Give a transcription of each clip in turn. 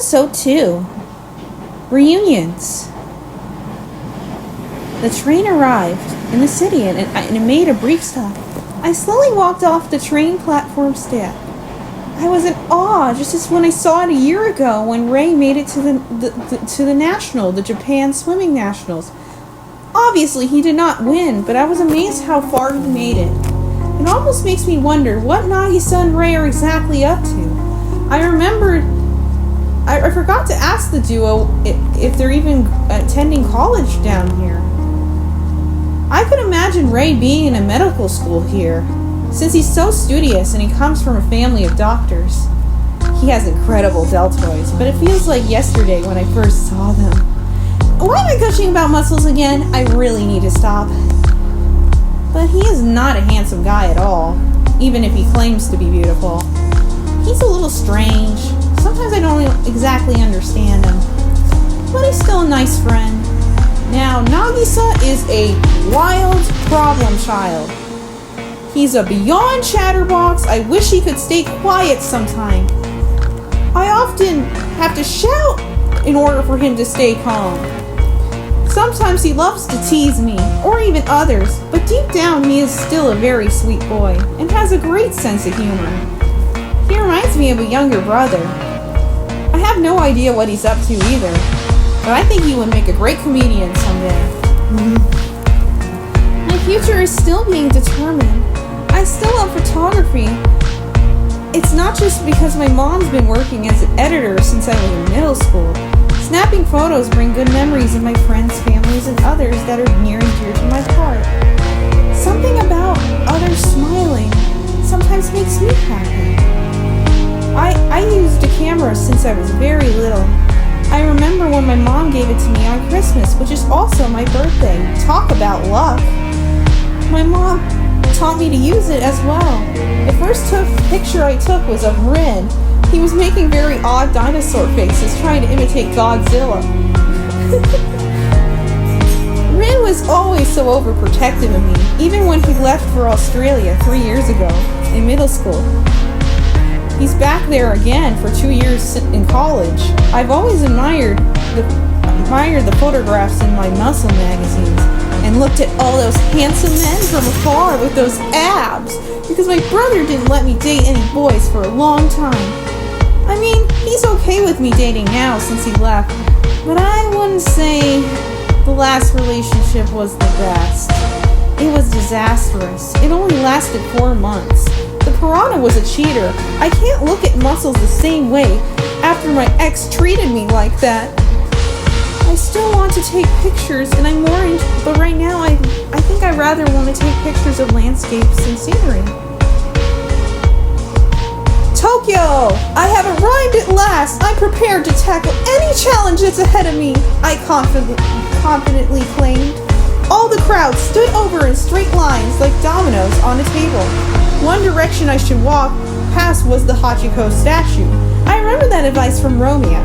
Episode 2. Reunions. The train arrived in the city and it made a brief stop. I slowly walked off the train platform step. I was in awe just as when I saw it a year ago when Rei made it to the Japan Swimming Nationals. Obviously he did not win, but I was amazed how far he made it. It almost makes me wonder what Nagisa and Rei are exactly up to. I forgot to ask the duo if they're even attending college down here. I could imagine Rei being in a medical school here, since he's so studious and he comes from a family of doctors. He has incredible deltoids, but it feels like yesterday when I first saw them. Why am I gushing about muscles again? I really need to stop. But he is not a handsome guy at all, even if he claims to be beautiful. He's a little strange. Sometimes I don't exactly understand him, but he's still a nice friend. Now, Nagisa is a wild problem child. He's a beyond chatterbox. I wish he could stay quiet sometime. I often have to shout in order for him to stay calm. Sometimes he loves to tease me, or even others, but deep down he is still a very sweet boy, and has a great sense of humor. He reminds me of a younger brother. I have no idea what he's up to either, but I think he would make a great comedian someday. My future is still being determined. I still love photography. It's not just because my mom's been working as an editor since I was in middle school. Snapping photos bring good memories of my friends, families, and others that are near and dear to my heart. Something about others smiling sometimes makes me happy. I used a camera since I was very little. I remember when my mom gave it to me on Christmas, which is also my birthday. Talk about luck. My mom taught me to use it as well. The first picture I took was of Rin. He was making very odd dinosaur faces, trying to imitate Godzilla. Rin was always so overprotective of me, even when he left for Australia 3 years ago in middle school. He's back there again for 2 years in college. I've always admired the photographs in my muscle magazines and looked at all those handsome men from afar with those abs because my brother didn't let me date any boys for a long time. I mean, he's okay with me dating now since he left, but I wouldn't say the last relationship was the best. It was disastrous. It only lasted 4 months. The piranha was a cheater. I can't look at muscles the same way after my ex treated me like that. I still want to take pictures, and I'm more into, but right now I think I'd rather want to take pictures of landscapes and scenery. Tokyo! I have arrived at last! I'm prepared to tackle any challenge that's ahead of me, I confidently claimed. All the crowd stood over in straight lines like dominoes on a table. One direction I should walk past was the Hachiko statue. I remember that advice from Romeo,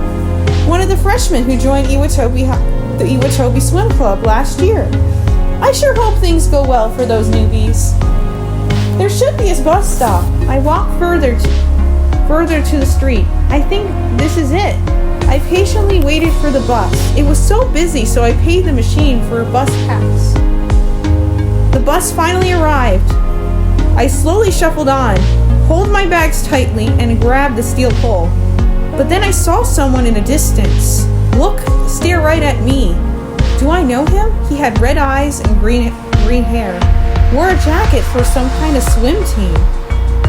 one of the freshmen who joined the Iwatobi Swim Club last year. I sure hope things go well for those newbies. There should be a bus stop. I walked further to the street. I think this is it. I patiently waited for the bus. It was so busy, so I paid the machine for a bus pass. The bus finally arrived. I slowly shuffled on, pulled my bags tightly, and grabbed the steel pole. But then I saw someone in the distance. Stare right at me. Do I know him? He had red eyes and green hair. Wore a jacket for some kind of swim team.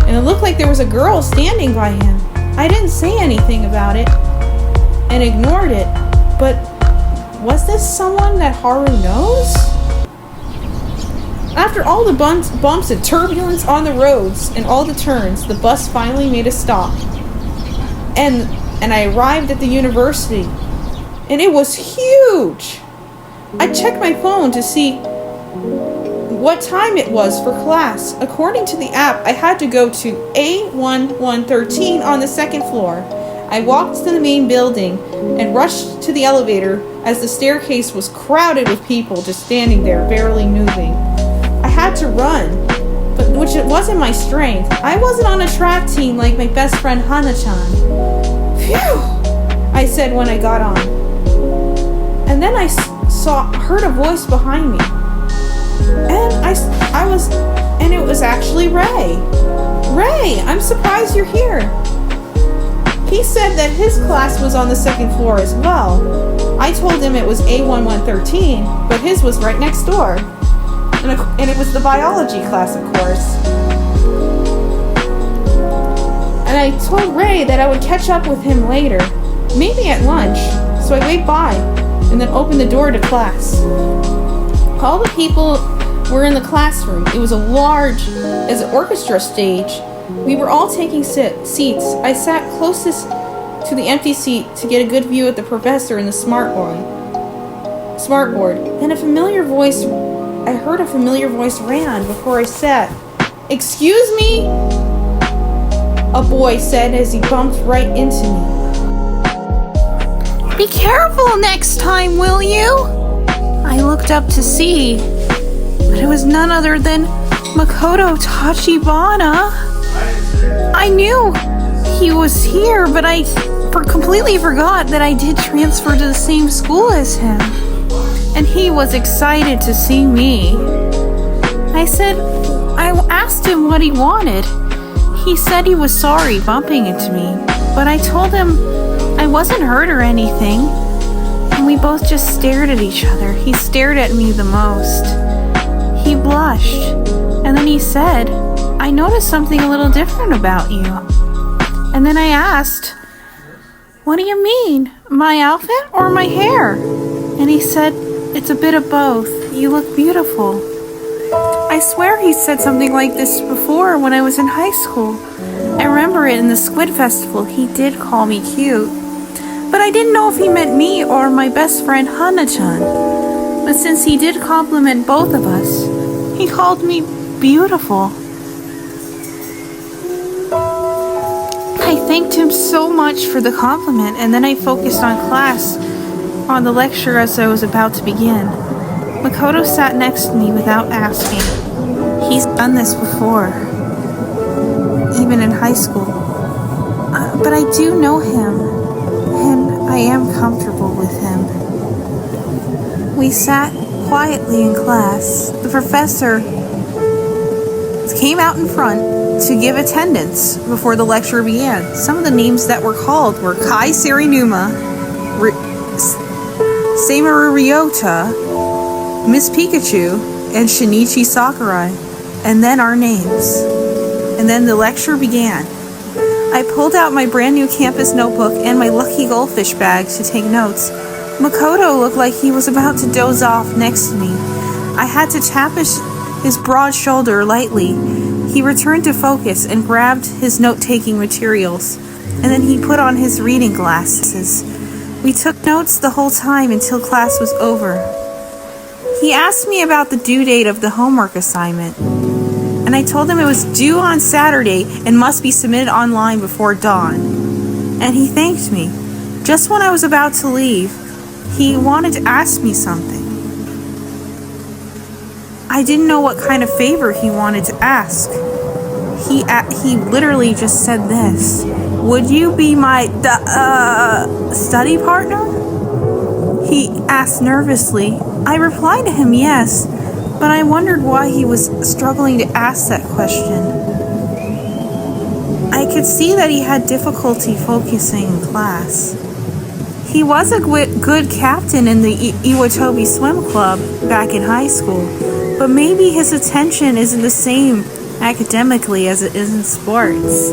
And it looked like there was a girl standing by him. I didn't say anything about it and ignored it. But was this someone that Haru knows? After all the bumps and turbulence on the roads and all the turns, the bus finally made a stop. And I arrived at the university. And it was huge! I checked my phone to see what time it was for class. According to the app, I had to go to A1113 on the second floor. I walked to the main building and rushed to the elevator as the staircase was crowded with people just standing there, barely moving. I had to run, which it wasn't my strength. I wasn't on a track team like my best friend Hana-chan. Phew! I said when I got on. And then I heard a voice behind me. And it was actually Rei. Ray, I'm surprised you're here. He said that his class was on the second floor as well. I told him it was A1113, but his was right next door. And it was the biology class, of course. And I told Ray that I would catch up with him later, maybe at lunch. So I waved by and then opened the door to class. All the people were in the classroom. It was as an orchestra stage. We were all taking seats. I sat closest to the empty seat to get a good view of the professor and the smartboard. Then I heard a familiar voice ran before I sat. "Excuse me?" a boy said as he bumped right into me. "Be careful next time, will you?" I looked up to see, but it was none other than Makoto Tachibana. I knew he was here, but I completely forgot that I did transfer to the same school as him. And he was excited to see me. I asked him what he wanted. He said he was sorry bumping into me, but I told him I wasn't hurt or anything. And we both just stared at each other. He stared at me the most. He blushed, and then he said, "I noticed something a little different about you." And then I asked, "What do you mean? My outfit or my hair?" And he said, "It's a bit of both. You look beautiful." I swear he said something like this before when I was in high school. I remember it in the Squid Festival. He did call me cute. But I didn't know if he meant me or my best friend Hana-chan. But since he did compliment both of us, he called me beautiful. I thanked him so much for the compliment, and then I focused on the lecture as I was about to begin. Makoto sat next to me without asking. He's done this before, even in high school. But I do know him, and I am comfortable with him. We sat quietly in class. The professor came out in front to give attendance before the lecture began. Some of the names that were called were Kai Sarinuma, Seimaru Ryota, Miss Pikachu, and Shinichi Sakurai, and then our names. And then the lecture began. I pulled out my brand new campus notebook and my lucky goldfish bag to take notes. Makoto looked like he was about to doze off next to me. I had to tap his broad shoulder lightly. He returned to focus and grabbed his note-taking materials, and then he put on his reading glasses. We took notes the whole time until class was over. He asked me about the due date of the homework assignment, and I told him it was due on Saturday and must be submitted online before dawn. And he thanked me. Just when I was about to leave, he wanted to ask me something. I didn't know what kind of favor he wanted to ask. He literally just said this: "Would you be my study partner?" He asked nervously. I replied to him yes, but I wondered why he was struggling to ask that question. I could see that he had difficulty focusing in class. He was a good captain in the Iwatobi Swim Club back in high school, but maybe his attention isn't the same academically as it is in sports.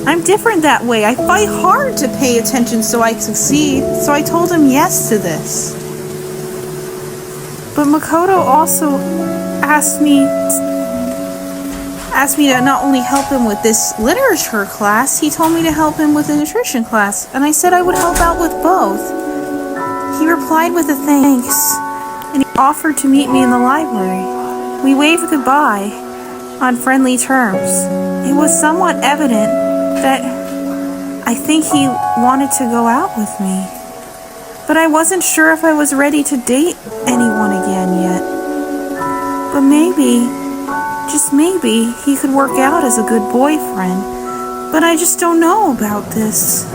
I'm different that way. I fight hard to pay attention so I succeed, so I told him yes to this. But Makoto also asked me to not only help him with this literature class, he told me to help him with the nutrition class, and I said I would help out with both. He replied with a thanks, and he offered to meet me in the library. We waved goodbye on friendly terms. It was somewhat evident that I think he wanted to go out with me, but I wasn't sure if I was ready to date anyone again yet. But maybe, just maybe, he could work out as a good boyfriend. But I just don't know about this.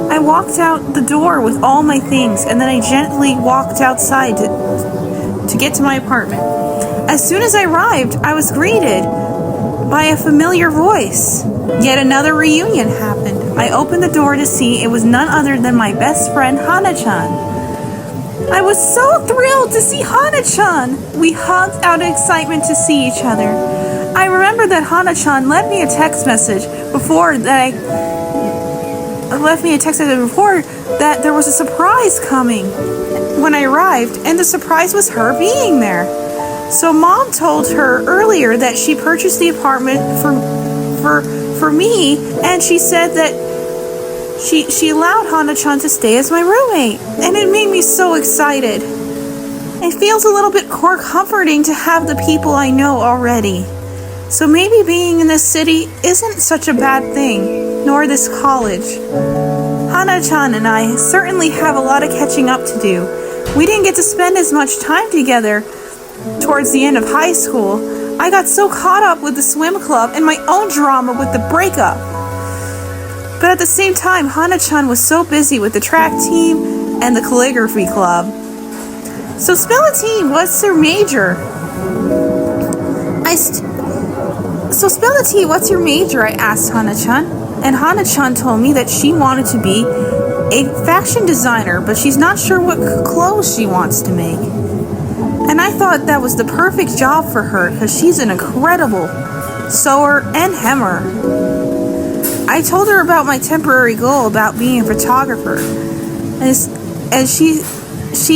I walked out the door with all my things, and then I gently walked outside to get to my apartment. As soon as I arrived, I was greeted by a familiar voice. Yet another reunion happened. I opened the door to see it was none other than my best friend, Hana-chan. I was so thrilled to see Hana-chan. We hugged out of excitement to see each other. I remember that Hana-chan left me a text message before that there was a surprise coming when I arrived, and the surprise was her being there. So Mom told her earlier that she purchased the apartment for me, and she said that she allowed Hana-chan to stay as my roommate, and it made me so excited. It feels a little bit more comforting to have the people I know already. So maybe being in this city isn't such a bad thing, nor this college. Hana-chan and I certainly have a lot of catching up to do. We didn't get to spend as much time together towards the end of high school. I got so caught up with the swim club and my own drama with the breakup. But at the same time, Hana-chan was so busy with the track team and the calligraphy club. So spill a tea, what's your major? What's your major? I asked Hana-chan. And Hana-chan told me that she wanted to be a fashion designer, but she's not sure what clothes she wants to make. And I thought that was the perfect job for her because she's an incredible sewer and hemmer. I told her about my temporary goal about being a photographer. And she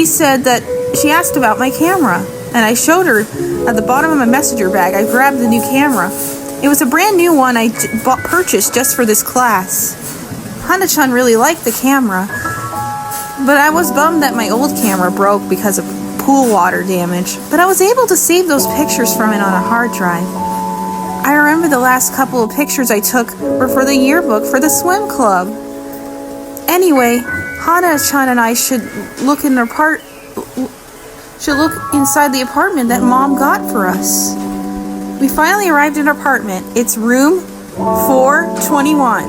said that she asked about my camera. And I showed her at the bottom of my messenger bag. I grabbed the new camera. It was a brand new one I purchased just for this class. Hana-chan really liked the camera, but I was bummed that my old camera broke because of pool water damage. But I was able to save those pictures from it on a hard drive. I remember the last couple of pictures I took were for the yearbook for the swim club. Anyway, Hana-chan and I should look inside the apartment that Mom got for us. We finally arrived at our apartment. It's room 421.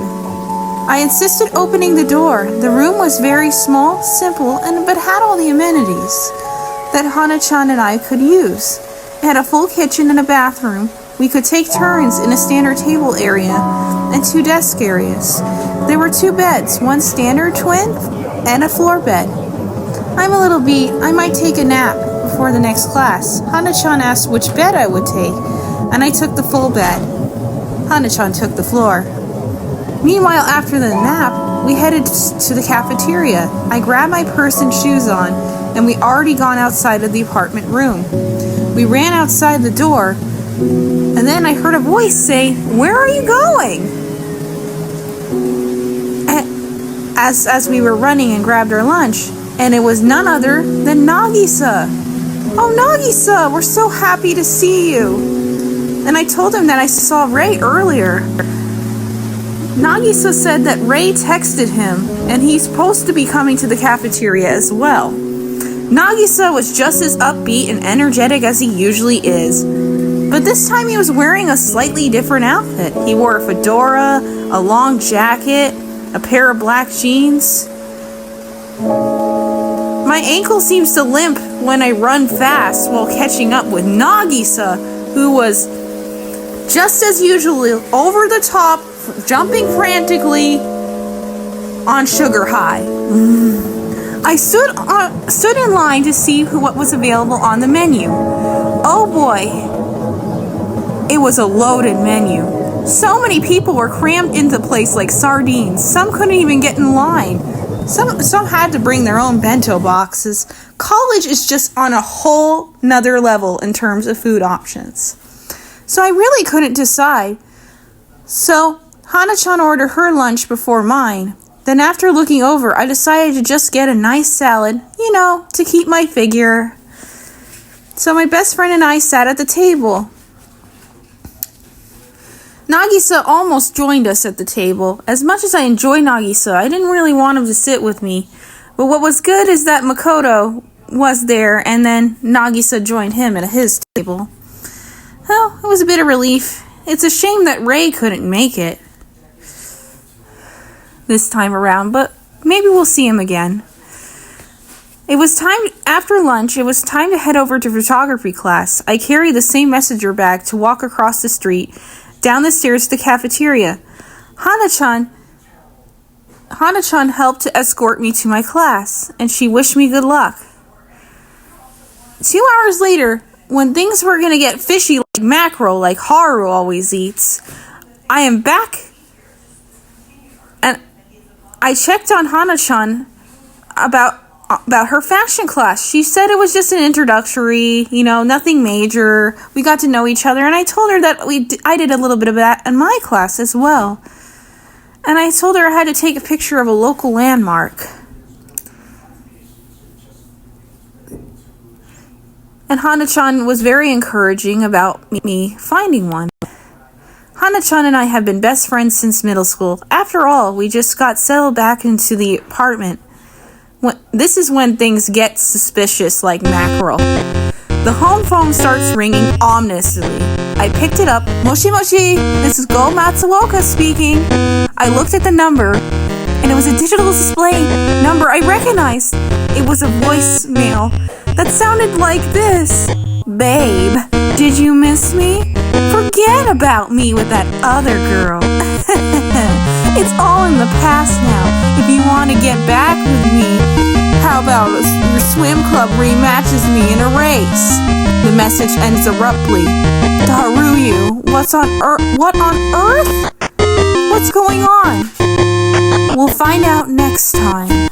I insisted opening the door. The room was very small, simple, but had all the amenities that Hana-chan and I could use. It had a full kitchen and a bathroom. We could take turns in a standard table area and 2 desk areas. There were 2 beds, one standard twin and a floor bed. I'm a little beat. I might take a nap before the next class. Hana-chan asked which bed I would take, and I took the full bed. Hana-chan took the floor. Meanwhile, after the nap, we headed to the cafeteria. I grabbed my purse and shoes on, and we already gone outside of the apartment room. We ran outside the door, and then I heard a voice say, "Where are you going?" As we were running and grabbed our lunch, and it was none other than Nagisa. "Oh, Nagisa, we're so happy to see you." And I told him that I saw Rei earlier. Nagisa said that Rei texted him, and he's supposed to be coming to the cafeteria as well. Nagisa was just as upbeat and energetic as he usually is, but this time he was wearing a slightly different outfit. He wore a fedora, a long jacket, a pair of black jeans. My ankle seems to limp when I run fast while catching up with Nagisa, who was just as usual over the top, jumping frantically on sugar high. I stood in line to see what was available on the menu. Oh boy, it was a loaded menu. So many people were crammed into the place like sardines. Some couldn't even get in line. Some had to bring their own bento boxes. College is just on a whole nother level in terms of food options. So I really couldn't decide. So Hana-chan ordered her lunch before mine. Then after looking over, I decided to just get a nice salad, to keep my figure. So my best friend and I sat at the table. Nagisa almost joined us at the table. As much as I enjoy Nagisa, I didn't really want him to sit with me. But what was good is that Makoto was there, and then Nagisa joined him at his table. Well, it was a bit of relief. It's a shame that Rei couldn't make it. this time around, but maybe we'll see him again. After lunch, it was time to head over to photography class. I carried the same messenger bag to walk across the street, down the stairs to the cafeteria. Hana-chan helped to escort me to my class, and she wished me good luck. 2 hours later, when things were going to get fishy like mackerel, like Haru always eats, I am back, and I checked on Hana-chan about her fashion class. She said it was just an introductory, nothing major. We got to know each other, and I told her that I did a little bit of that in my class as well. And I told her I had to take a picture of a local landmark. And Hana-chan was very encouraging about me finding one. Hana-chan and I have been best friends since middle school. After all, we just got settled back into the apartment. This is when things get suspicious like mackerel. The home phone starts ringing ominously. I picked it up. Moshi moshi, this is Gou Matsuoka speaking. I looked at the number, and it was a digital display number I recognized. It was a voicemail that sounded like this. Babe, did you miss me? Forget about me with that other girl. It's all in the past now. If you want to get back with me, how about your swim club rematches me in a race? The message ends abruptly. Daruyu, what on earth? What's going on? We'll find out next time.